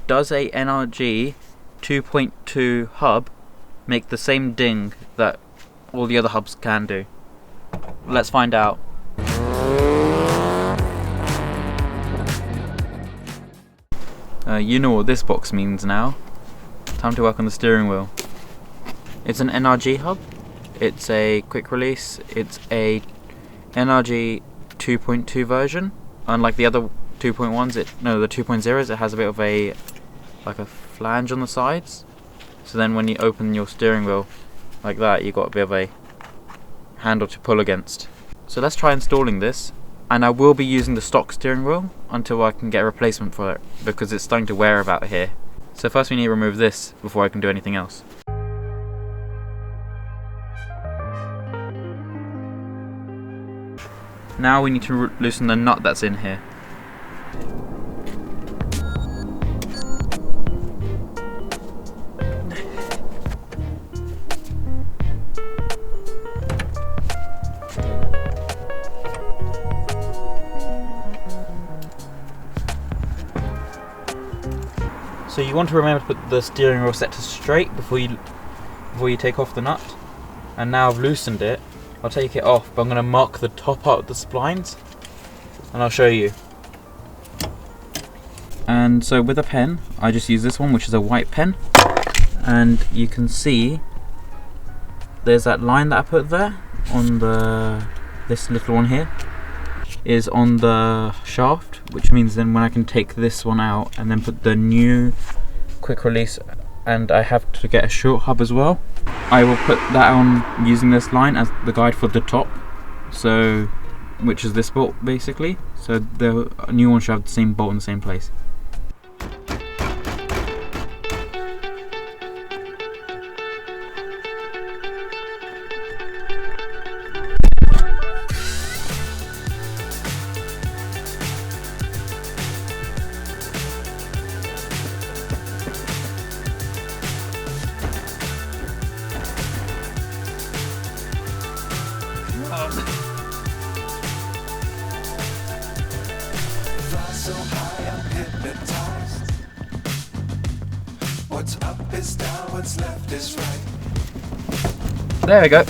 does a NRG 2.2 hub make the same ding that all the other hubs can do? Let's find out. You know what this box means now. Time to work on the steering wheel. It's an NRG hub. It's a quick release. It's a NRG 2.2 version. Unlike the other 2.1s, the 2.0s, it has a bit of a flange on the sides. So then when you open your steering wheel like that, you've got a bit of a handle to pull against. So let's try installing this. And I will be using the stock steering wheel until I can get a replacement for it, because it's starting to wear about here. So first we need to remove this before I can do anything else. Now we need to loosen the nut that's in here. So you want to remember to put the steering wheel set to straight before you take off the nut. And now I've loosened it, I'll take it off, but I'm going to mark the top part of the splines and I'll show you. And so with a pen, I just use this one, which is a white pen, and you can see there's that line that I put there on this little one here is on the shaft, which means then when I can take this one out and then put the new quick release, and I have to get a short hub as well, I will put that on using this line as the guide for the top, so which is this bolt basically, so the new one should have the same bolt in the same place. So high, I'm hypnotized. What's up is down, what's left is right. There we go.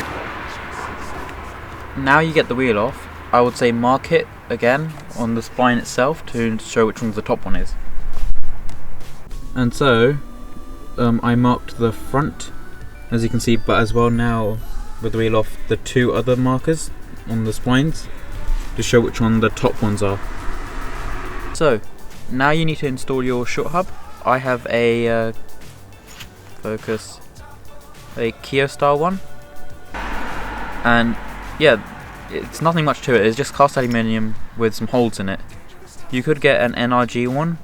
Now you get the wheel off, I would say mark it again on the spline itself to show which one's the top one is. And so I marked the front, as you can see, but as well now with the wheel off, the two other markers on the splines to show which one the top ones are. So now you need to install your short hub. I have a Kyostar one, and yeah, it's nothing much to it. It's just cast aluminium with some holes in it. You could get an NRG one,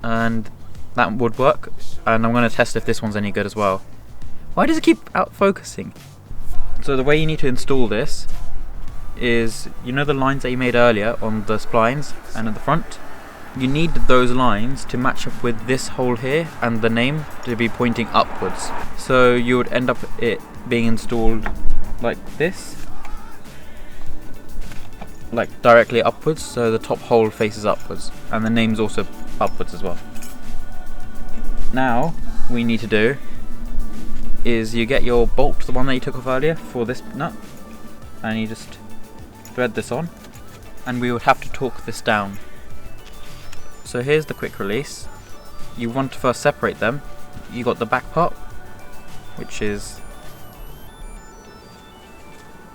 and that would work. And I'm going to test if this one's any good as well. Why does it keep out focusing? So the way you need to install this is, you know the lines that you made earlier on the splines and at the front? You need those lines to match up with this hole here and the name to be pointing upwards. So you would end up it being installed like this, like directly upwards, so the top hole faces upwards and the name's also upwards as well. Now what we need to do is you get your bolt, the one that you took off earlier for this nut, and you just thread this on, and we would have to torque this down. So here's the quick release. You want to first separate them. You got the back part, which is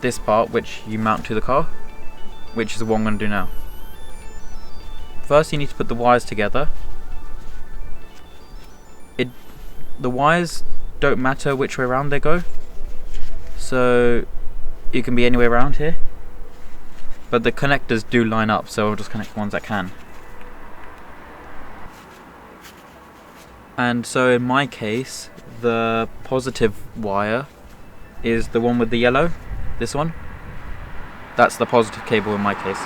this part, which you mount to the car, which is what I'm going to do now. First you need to put the wires together. The wires don't matter which way around they go, so you can be any way around here, but the connectors do line up, so I'll just connect the ones that can. And so in my case, the positive wire is the one with the yellow, this one. That's the positive cable in my case.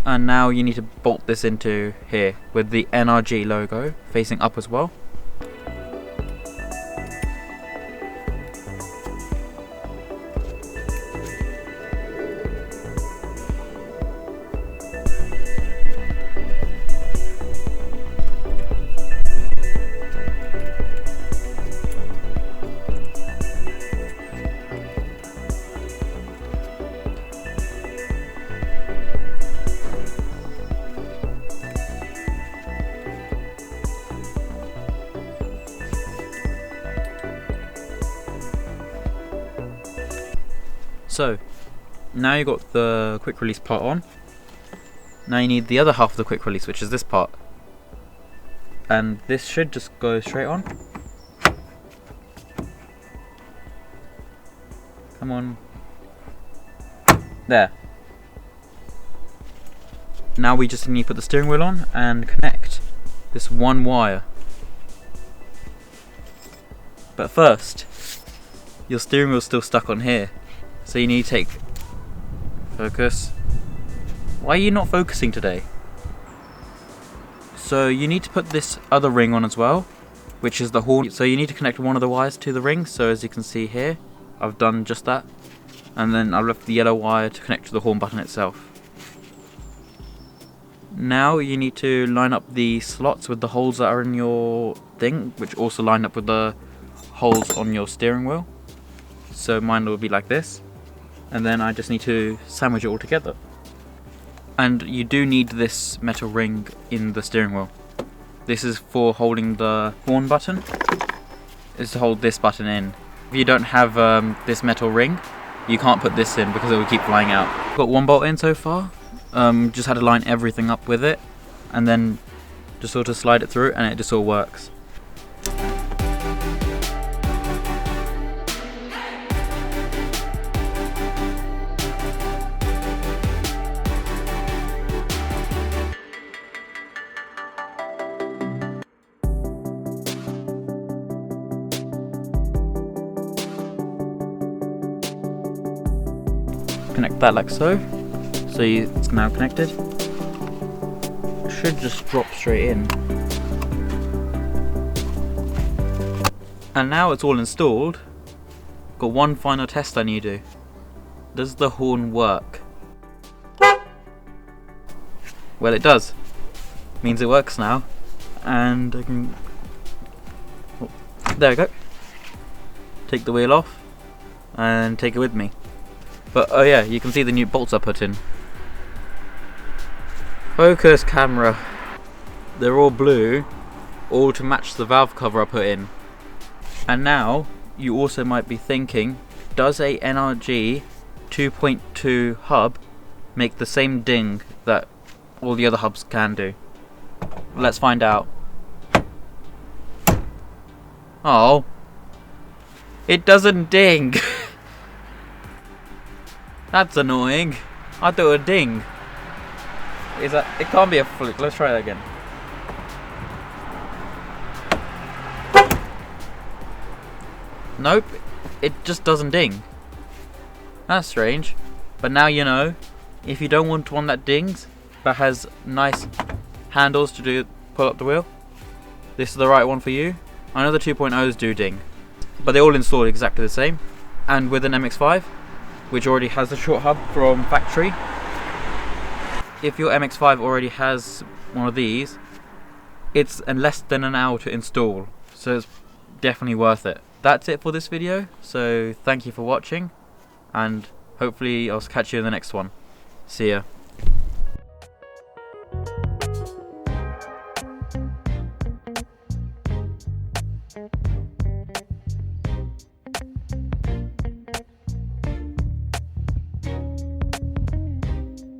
And now you need to bolt this into here with the NRG logo facing up as well. So now you've got the quick release part on. Now you need the other half of the quick release, which is this part, and this should just go straight on. Come on. There. Now we just need to put the steering wheel on and connect this one wire. But first, your steering wheel's still stuck on here, so you need to take focus. Why are you not focusing today? So you need to put this other ring on as well, which is the horn. So you need to connect one of the wires to the ring. So as you can see here, I've done just that, and then I've left the yellow wire to connect to the horn button itself. Now you need to line up the slots with the holes that are in your thing, which also line up with the holes on your steering wheel. So mine will be like this, and then I just need to sandwich it all together. And you do need this metal ring in the steering wheel. This is for holding the horn button. It's to hold this button in. If you don't have this metal ring, you can't put this in because it will keep flying out. Got one bolt in so far. Just had to line everything up with it, and then just sort of slide it through, and it just all works. Connect that like so. So it's now connected. It should just drop straight in. And now it's all installed. Got one final test I need to do. Does the horn work? Well, it does. Means it works now. And I can... Oh, there we go. Take the wheel off and take it with me. But oh yeah, you can see the new bolts I put in. Focus camera. They're all blue, all to match the valve cover I put in. And now you also might be thinking, does a NRG 2.2 hub make the same ding that all the other hubs can do? Let's find out. Oh, it doesn't ding. That's annoying. I thought it would ding. Is that? It can't be a fluke. Let's try that again. Nope. It just doesn't ding. That's strange. But now you know. If you don't want one that dings, but has nice handles to pull up the wheel, this is the right one for you. I know the 2.0s do ding, but they all install exactly the same. And with an MX5, which already has the short hub from factory, if your MX5 already has one of these, it's less than an hour to install, so it's definitely worth it. That's it for this video, so thank you for watching, and hopefully I'll catch you in the next one. See ya.